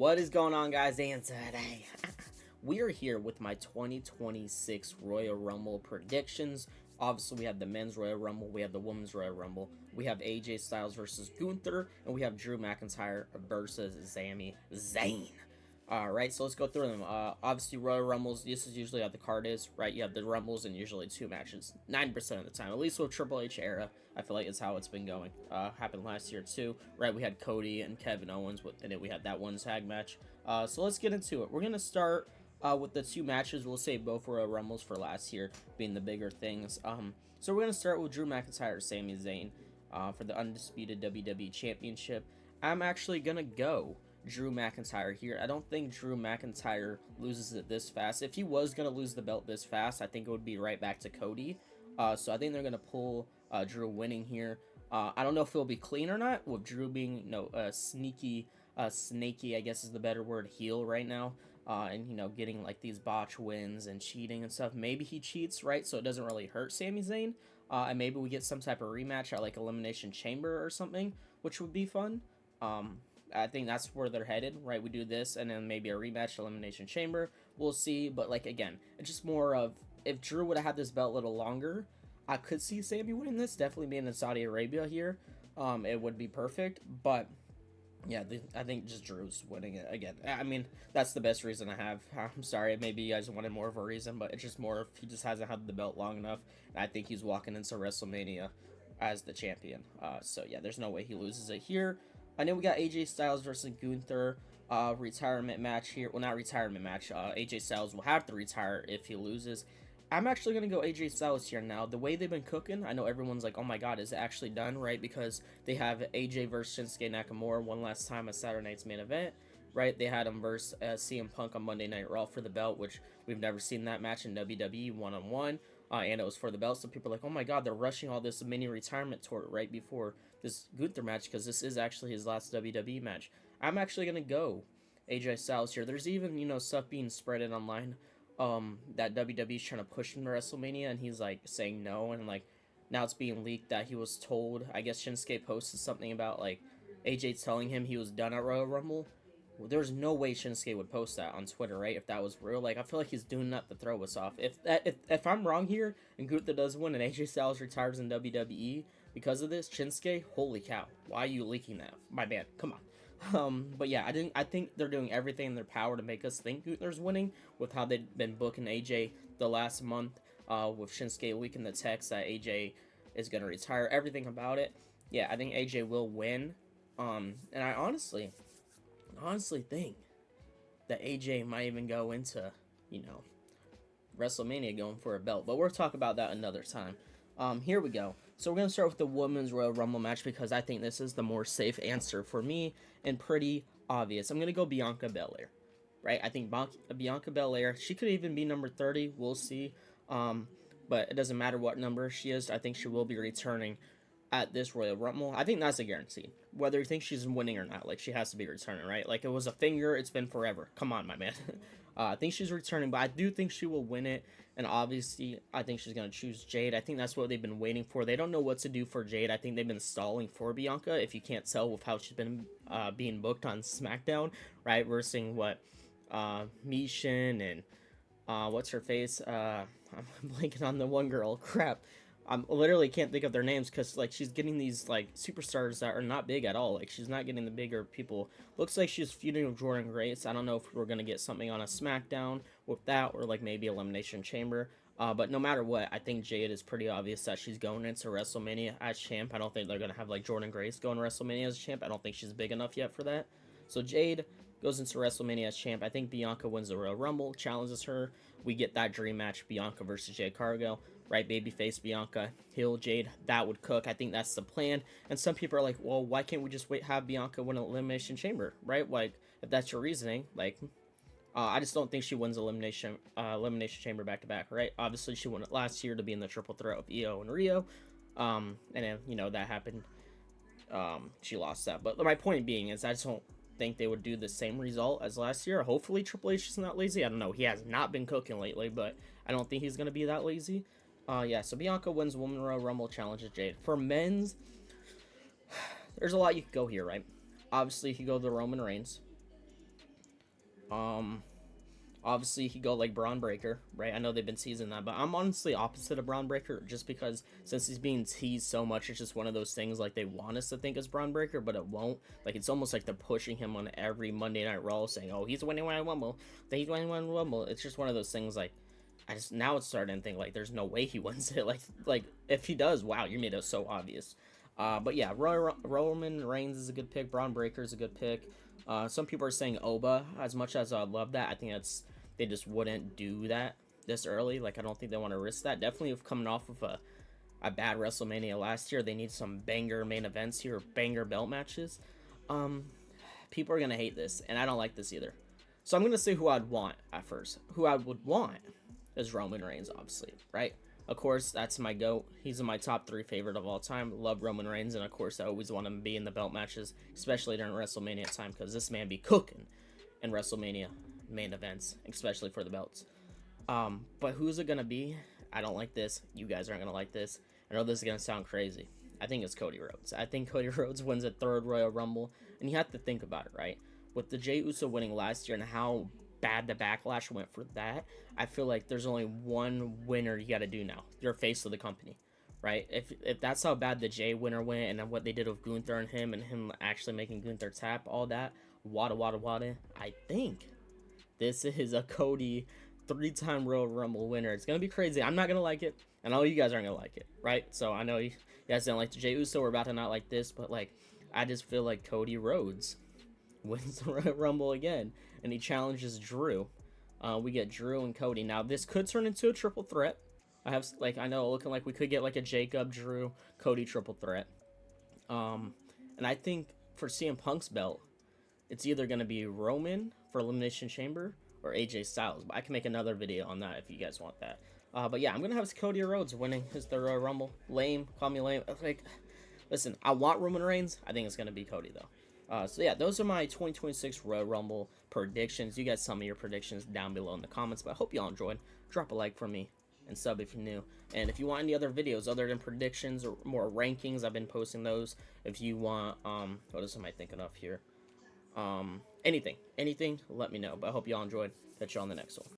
What is going on, guys? And today we are here with my 2026 Royal Rumble predictions. Obviously, we have the men's Royal Rumble, we have the women's Royal Rumble, we have AJ Styles versus Gunther, and we have Drew McIntyre versus Sami Zayn. Alright, so let's go through them. Obviously, Royal Rumbles, this is usually how the card is, right? You have the Rumbles and usually two matches, 9% of the time. At least with Triple H era, I feel like it's how it's been going. Happened last year too, right? We had Cody and Kevin Owens, in it we had that one tag match. So let's get into it. We're going to start with the two matches. We'll save both Royal Rumbles for last year, being the bigger things. So we're going to start with Drew McIntyre, Sami Zayn, for the undisputed WWE Championship. I'm actually going to go Drew McIntyre here. I don't think Drew McIntyre loses it this fast. If he was going to lose the belt this fast, I think it would be right back to Cody. So I think they're going to pull Drew winning here. I don't know if it'll be clean or not, with Drew being, snaky, I guess is the better word, heel right now. And, getting like these botch wins and cheating and stuff. Maybe he cheats, right? So it doesn't really hurt Sami Zayn. And maybe we get some type of rematch at like Elimination Chamber or something, which would be fun. I think that's where they're headed, right? We do this and then maybe a rematch Elimination Chamber. We'll see. But like, again, it's just more of, if Drew would have had this belt a little longer, I could see Sami winning this. Definitely being in Saudi Arabia here. It would be perfect. But yeah, I think just Drew's winning it again. I mean, that's the best reason I have. I'm sorry, maybe you guys wanted more of a reason, but it's just more if he just hasn't had the belt long enough. And I think he's walking into WrestleMania as the champion. So yeah, there's no way he loses it here. I know we got AJ Styles versus Gunther, retirement match here. Well, not retirement match. AJ Styles will have to retire if he loses. I'm actually going to go AJ Styles here now. The way they've been cooking, I know everyone's like, oh my god, is it actually done, right? Because they have AJ versus Shinsuke Nakamura one last time at Saturday Night's main event, right? They had him versus CM Punk on Monday Night Raw for the belt, which we've never seen that match in WWE one-on-one. And it was for the belt, so people are like, oh my god, they're rushing all this mini retirement tour right before this Gunther match, because this is actually his last WWE match. I'm actually going to go AJ Styles here. There's even, stuff being spreaded online that WWE's trying to push him to WrestleMania, and he's like saying no, and like now it's being leaked that he was told, I guess Shinsuke posted something about like AJ telling him he was done at Royal Rumble. Well, there's no way Shinsuke would post that on Twitter, right? If that was real, like I feel like he's doing that to throw us off. If I'm wrong here and Gunther does win and AJ Styles retires in WWE because of this, Shinsuke, holy cow, why are you leaking that? My man, come on. But yeah, I think they're doing everything in their power to make us think Gunther's winning with how they've been booking AJ the last month, with Shinsuke leaking the text that AJ is going to retire, everything about it. Yeah, I think AJ will win. And I honestly think that AJ might even go into, WrestleMania going for a belt, but we'll talk about that another time. Here we go. So we're going to start with the Women's Royal Rumble match because I think this is the more safe answer for me and pretty obvious. I'm going to go Bianca Belair, right? I think Bianca Belair, she could even be number 30. We'll see. But it doesn't matter what number she is. I think she will be returning at this Royal Rumble. I think that's a guarantee. Whether you think she's winning or not, like, she has to be returning, right? Like, it was a finger. It's been forever. Come on, my man. I think she's returning, but I do think she will win it. And obviously, I think she's going to choose Jade. I think that's what they've been waiting for. They don't know what to do for Jade. I think they've been stalling for Bianca, if you can't tell with how she's been being booked on SmackDown, right? Versus what, Mishin and what's her face? I'm blanking on the one girl. Crap. I literally can't think of their names because like she's getting these like superstars that are not big at all. Like she's not getting the bigger people. Looks like she's feuding with Jordan Grace. I don't know if we're gonna get something on a SmackDown with that or like maybe Elimination Chamber. But no matter what, I think Jade is pretty obvious that she's going into WrestleMania as champ. I don't think they're gonna have like Jordan Grace going to WrestleMania as champ. I don't think she's big enough yet for that. So Jade goes into WrestleMania as champ. I think Bianca wins the Royal Rumble, challenges her. We get that dream match, Bianca versus Jade Cargill. Right, babyface Bianca, heel Jade, that would cook. I think that's the plan. And some people are like, well, why can't we just have Bianca win an Elimination Chamber, right? Like, if that's your reasoning, like, I just don't think she wins Elimination Chamber back-to-back, right? Obviously, she won it last year to be in the triple threat with Io and Rio. And then, that happened. She lost that. But my point being is I just don't think they would do the same result as last year. Hopefully, Triple H is not lazy. I don't know. He has not been cooking lately, but I don't think he's going to be that lazy. Yeah, so Bianca wins Women's Royal Rumble, challenges Jade. For men's, there's a lot you could go here, right? Obviously, if you go to Roman Reigns, Um, Obviously he go like Braun Breaker, right? I know they've been teasing that, but I'm honestly opposite of Braun Breaker just because since he's being teased so much, it's just one of those things like they want us to think it's Braun Breaker, but it won't. Like it's almost like they're pushing him on every Monday Night Raw, saying, "Oh, he's winning Royal Rumble, he's winning Royal Rumble." It's just one of those things like I just now it's starting to think like there's no way he wins it. Like if he does, wow, you made it so obvious. But yeah, Roman Reigns is a good pick. Braun Breaker is a good pick. Some people are saying Oba. As much as I love that, I think they just wouldn't do that this early. Like I don't think they want to risk that. Definitely if coming off of a bad WrestleMania last year, they need some banger main events here, banger belt matches. People are gonna hate this, and I don't like this either. So I'm gonna say who I'd want at first. Who I would want is Roman Reigns, obviously, right? Of course, that's my GOAT. He's in my top 3 favorite of all time. Love Roman Reigns, and of course, I always want him to be in the belt matches, especially during WrestleMania time, because this man be cooking in WrestleMania main events, especially for the belts. But who's it gonna be? I don't like this. You guys aren't gonna like this. I know this is gonna sound crazy. I think it's Cody Rhodes. I think Cody Rhodes wins a 3rd Royal Rumble, and you have to think about it, right? With the Jey Uso winning last year and how bad the backlash went for that, I feel like there's only one winner you got to do now. You're face of the company, right? If that's how bad the Jey winner went and what they did with Gunther and him actually making Gunther tap, all that, wada, I think this is a Cody 3-time Royal Rumble winner. It's going to be crazy. I'm not going to like it. And all you guys aren't going to like it, right? So I know you guys don't like the Jey Uso. We're about to not like this, but like, I just feel like Cody Rhodes wins the Royal Rumble again, and he challenges Drew. We get Drew and Cody. Now this could turn into a triple threat. I know looking like we could get like a Jacob, Drew, Cody triple threat. And I think for CM Punk's belt, it's either gonna be Roman for Elimination Chamber or AJ Styles. But I can make another video on that if you guys want that. But yeah, I'm gonna have Cody Rhodes winning his third Royal Rumble. Lame, call me lame. Like, listen, I want Roman Reigns. I think it's gonna be Cody though. So yeah, those are my 2026 Royal Rumble predictions. You guys tell me your predictions down below in the comments, but I hope y'all enjoyed. Drop a like for me and sub if you're new. And if you want any other videos other than predictions or more rankings, I've been posting those. If you want, what else am I thinking of here? Anything, let me know. But I hope y'all enjoyed. Catch you on the next one.